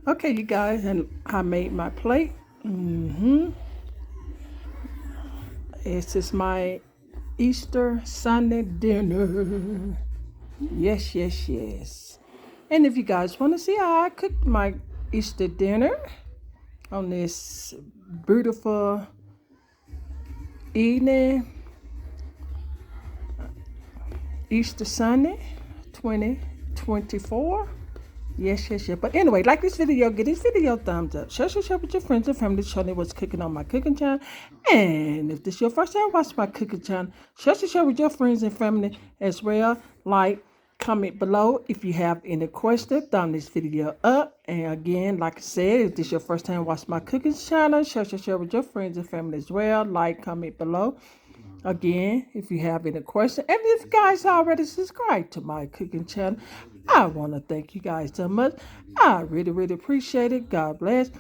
Okay, you guys, and I made my plate. This is my Easter Sunday dinner. Yes, yes, yes. And if you guys want to see how I cooked my Easter dinner on this beautiful evening, Easter Sunday, 2024. Yes, yes, yes. But anyway, like this video, give this video a thumbs up. Share with your friends and family. Show them what's cooking on my cooking channel. And if this is your first time watching my cooking channel, share with your friends and family as well. Like, comment below if you have any questions. Thumb this video up. And again, like I said, if this is your first time watching my cooking channel, share with your friends and family as well. Like, comment below. Again, if you have any questions, and if you guys already subscribed to my cooking channel, I want to thank you guys so much. I really, really appreciate it. God bless.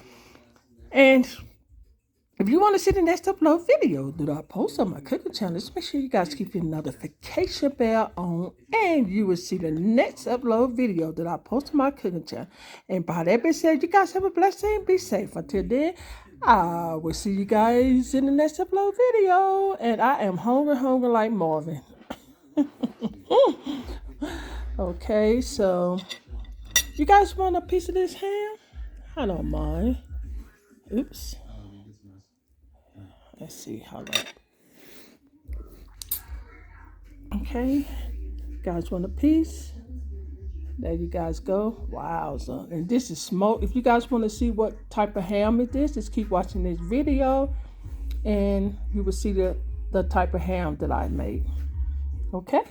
And if you want to see the next upload video that I post on my cooking channel, just make sure you guys keep your notification bell on, and you will see the next upload video that I post on my cooking channel. And by that being said, you guys have a blessed day and be safe. Until then, I will see you guys in the next upload video. And I am hungry like Marvin. Okay, so you guys want a piece of this ham? I don't mind. Oops. Let's see how that. Okay, guys want a piece? There you guys go. Wow, so and this is smoked. If you guys want to see what type of ham it is, just keep watching this video, and you will see the type of ham that I made. Okay.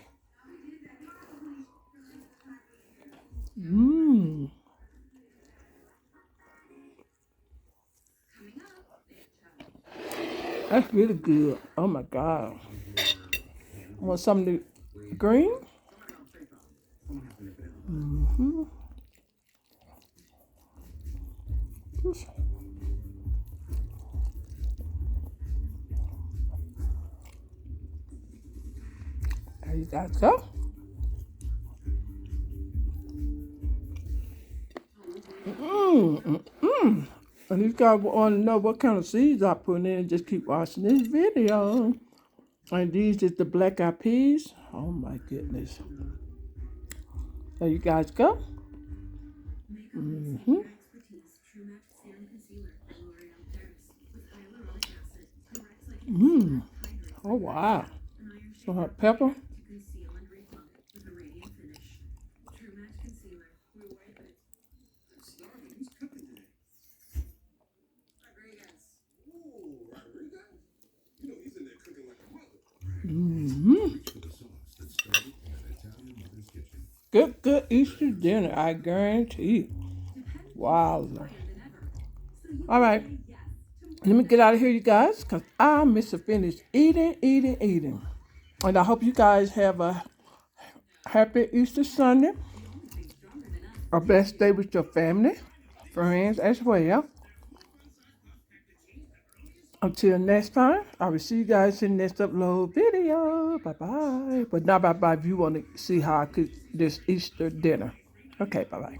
That's really good. Oh my God. Want some of the green? There you guys go. And you guys want to know what kind of seeds I put in, just keep watching this video. And these is the black eyed peas. Oh my goodness. There you guys go. Oh wow. So hot pepper. Good Easter dinner, I guarantee. Wow. All right. Let me get out of here, you guys, because I miss to finish eating. And I hope you guys have a happy Easter Sunday. A blessed day with your family, friends as well. Until next time, I will see you guys in the next upload video. Bye-bye. But not bye-bye if you want to see how I cook this Easter dinner. Okay, bye-bye.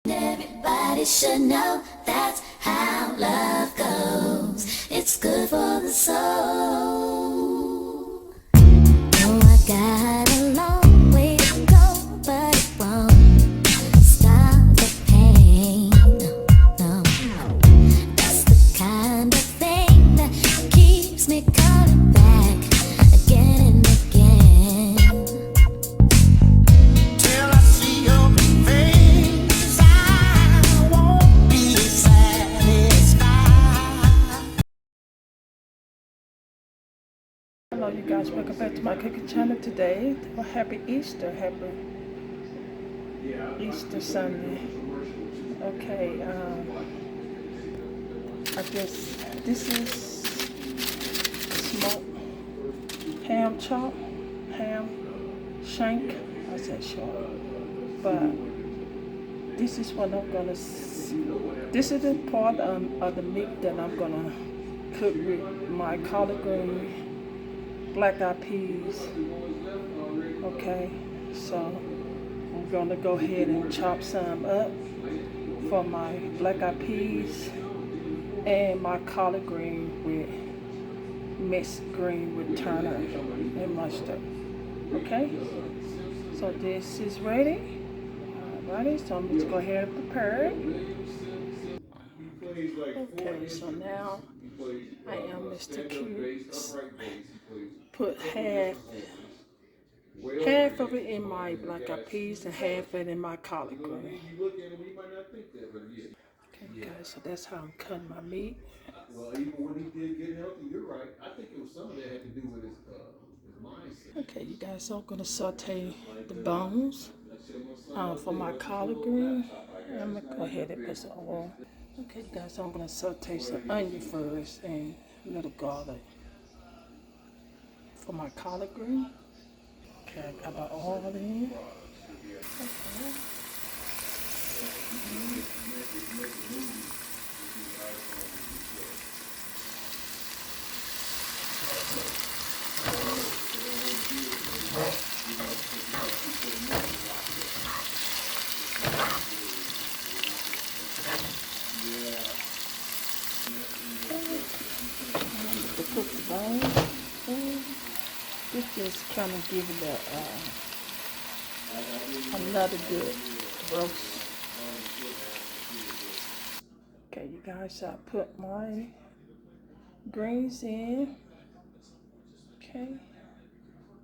Everybody should know that's how love goes. It's good for the soul. Oh, I got a long way to go, but it won't stop the pain. No, that's the kind of thing that keeps me coming back again and again. Till I see your face, I won't be satisfied. Hello, you guys. Welcome back to my cooking channel today. Well, happy Easter. Happy Easter Sunday. Okay, I guess this is smoked ham chop, ham shank. I said short, but this is what I'm gonna. This is the part of the meat that I'm gonna cook with my collard green, black eyed peas. Okay, so I'm gonna go ahead and chop some up for my black eyed peas and my collard green with mixed green with Turner and mustard. Okay, so this is ready. Alrighty, so I'm just go ahead and prepare it. Okay, so now I am Mr. Cutes. Put half of it in my black eyed peas and half of it in my collard green. Okay, guys, so that's how I'm cutting my meat. Well, even when he did get healthy, you're right. I think it was some of that had to do with his mindset. Okay, you guys, so I'm gonna saute the bones for my collard green. I'm gonna go ahead and put some oil. Okay, you guys, so I'm gonna saute some onion first and a little garlic for my collard green. Okay, I got my oil in. Okay. To cook the bones, and this just kind of give it another good roast. Okay, you guys, so I put my greens in. Okay,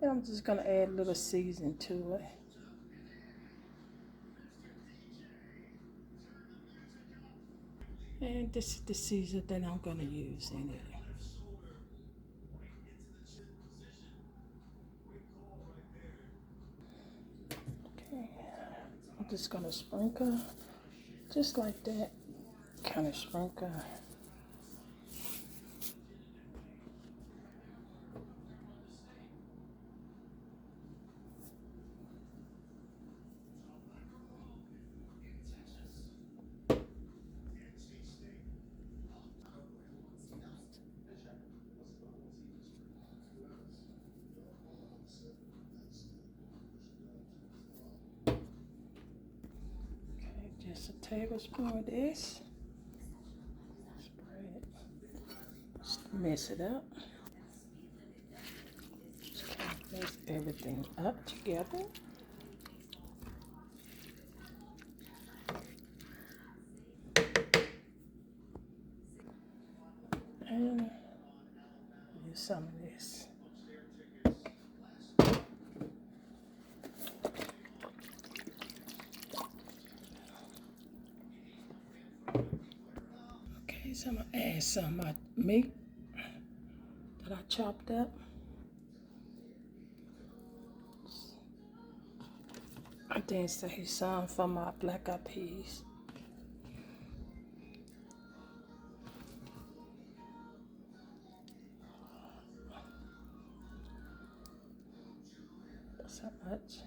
and I'm just gonna add a little season to it. And this is the season that I'm gonna use in it. Okay, I'm just gonna sprinkle, just like that, kind of sprinkle. Okay, just a tablespoon of this. Spread it. Just mix it up. Just kind of mix everything up together. And use some of this. Okay, so I'm gonna add some of my meat that I chopped up. I then say some for my black eyed peas. So much.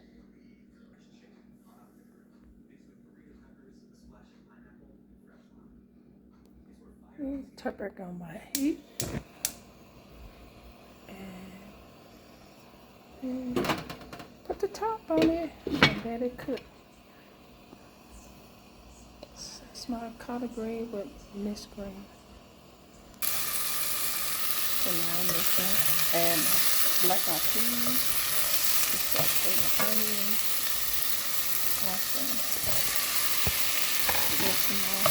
And turn back on my heat. And put the top on it and let it cook. It's my collard green with mixed green. So now I'm just gonna add my black eyed peas. Just saute the onions. Awesome. Get some more.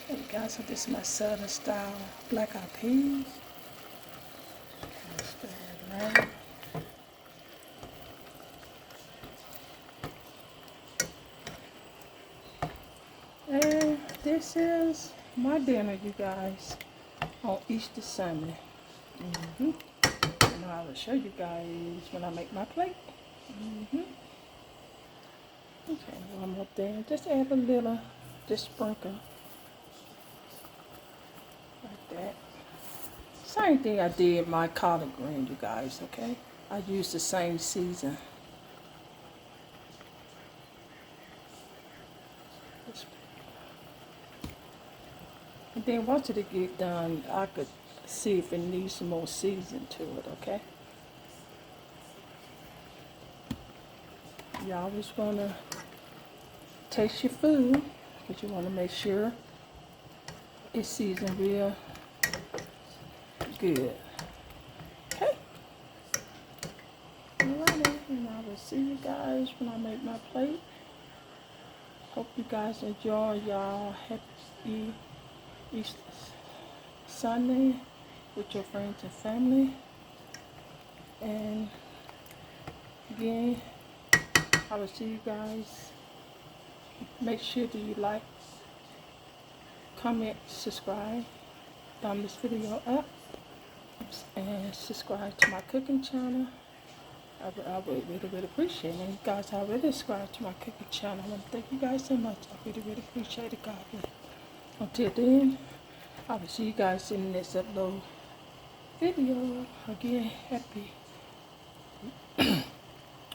Hey guys, so this is my southern style black eyed peas. Stir it around. And this is my dinner, you guys, on Easter Sunday. And I will show you guys when I make my plate. Okay, one more thing. Just add a little, just sprinkle. Like that. Same thing I did my collard green, you guys, okay? I used the same season. And then once it get done, I could see if it needs some more season to it, okay? You always want to taste your food, but you want to make sure it's seasoned real good. Okay? Alrighty, and I will see you guys when I make my plate. Hope you guys enjoy y'all happy Easter Sunday with your friends and family. And again, I will see you guys. Make sure that you like, comment, subscribe, thumb this video up, and subscribe to my cooking channel. I would really appreciate it. And you guys already subscribed to my cooking channel. I want to thank you guys so much. I really appreciate it, God bless. Until then, I will see you guys in the next upload video. Again, happy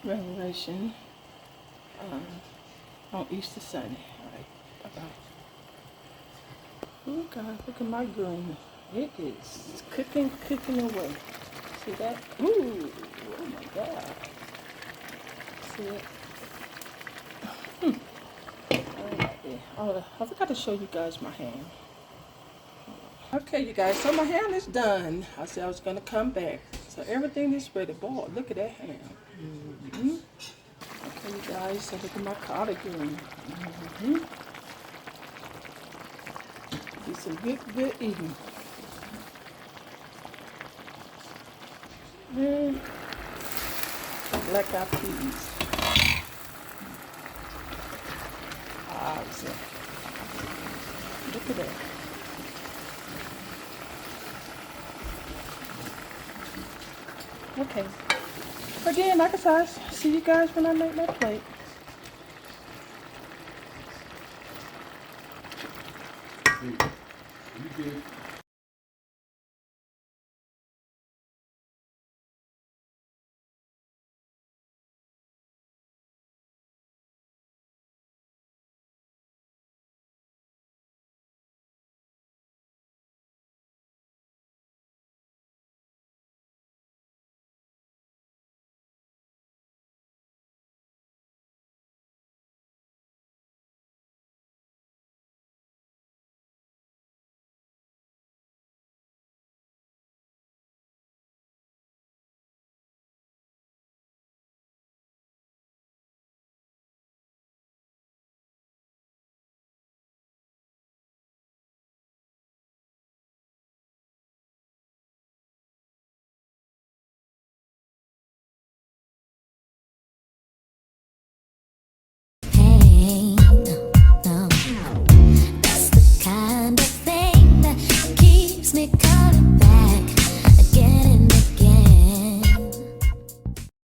Revelation on Easter Sunday. Alright, bye-bye. Oh God, look at my green. It is cooking away. See that? Ooh, oh my God. See it? Alright, oh, I forgot to show you guys my ham. Okay, you guys, so my ham is done. I said I was gonna come back. So everything is ready. Boy, look at that ham. Okay, you guys, so look at my collard green. Do some good eating. And black eyed peas. Awesome. Look at that. Okay. Again, like I said, see you guys when I make my plate. You good?